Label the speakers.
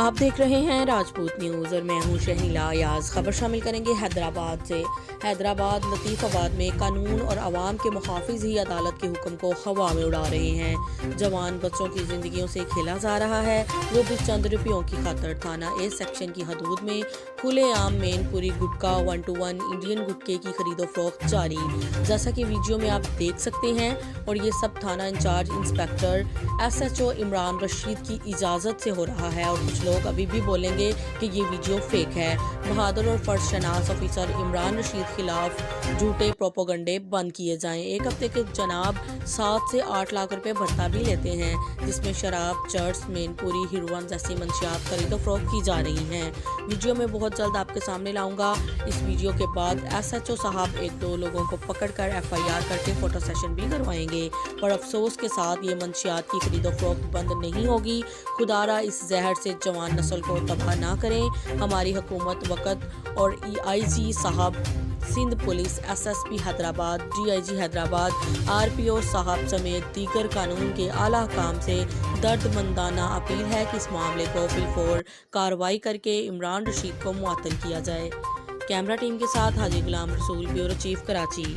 Speaker 1: आप देख रहे हैं राजपूत न्यूज़ और मैं हूं शहनीला अयाज। खबर शामिल करेंगे हैदराबाद से। हैदराबाद लतीफ़ाबाद में कानून और आवाम के मुहाफ़िज़ ही अदालत के हुक्म को हवा में उड़ा रहे हैं। जवान बच्चों की ज़िंदगियों से खेला जा रहा है, वो भी चंद रुपयों की खातर। थाना ए सेक्शन की हदूद में खुलेआम मैनपुरी गुटखा 1 to 1 इंडियन गुटखे की खरीदो फरोख्त जारी, जैसा कि वीडियो में आप देख सकते हैं। और ये सब थाना in charge inspector SHO Imran Rashid की इजाज़त से हो रहा है। और कुछ लोग अभी भी बोलेंगे कि ये वीडियो फेक है। बहादुर और फर्ज शनास ऑफिसर इमरान रशीद खिलाफ झूठे प्रोपोगंडे बंद किए जाएं। एक हफ्ते के जनाब 7 से 8 लाख रुपए भत्ता भी लेते हैं, जिसमें शराब, चर्च, मैनपुरी, हिरोइन जैसी मंशियात खरीदो फरोख्त की जा रही हैं। वीडियो में बहुत जल्द आपके सामने लाऊंगा। इस वीडियो के बाद SHO साहब 1-2 लोगों को पकड़कर FIR करके फोटो सेशन भी करवाएंगे। पर अफसोस के साथ ये मंशियात की खरीदो फरोख्त बंद नहीं होगी। खुदारा इस जहर से जवान नस्ल को तबाह ना करें। हमारी हुकूमत वक़्त और EIG साहब Sindh police, SSP Hyderabad, DIG Hyderabad, RPO साहब समेत दीगर कानून के आला काम से दर्दमंदाना अपील है कि इस मामले को फिलफौर कार्रवाई करके इमरान रशीद को मुअत्तल किया जाए। कैमरा टीम के साथ हाजी गुलाम रसूल, ब्यूरो चीफ, कराची।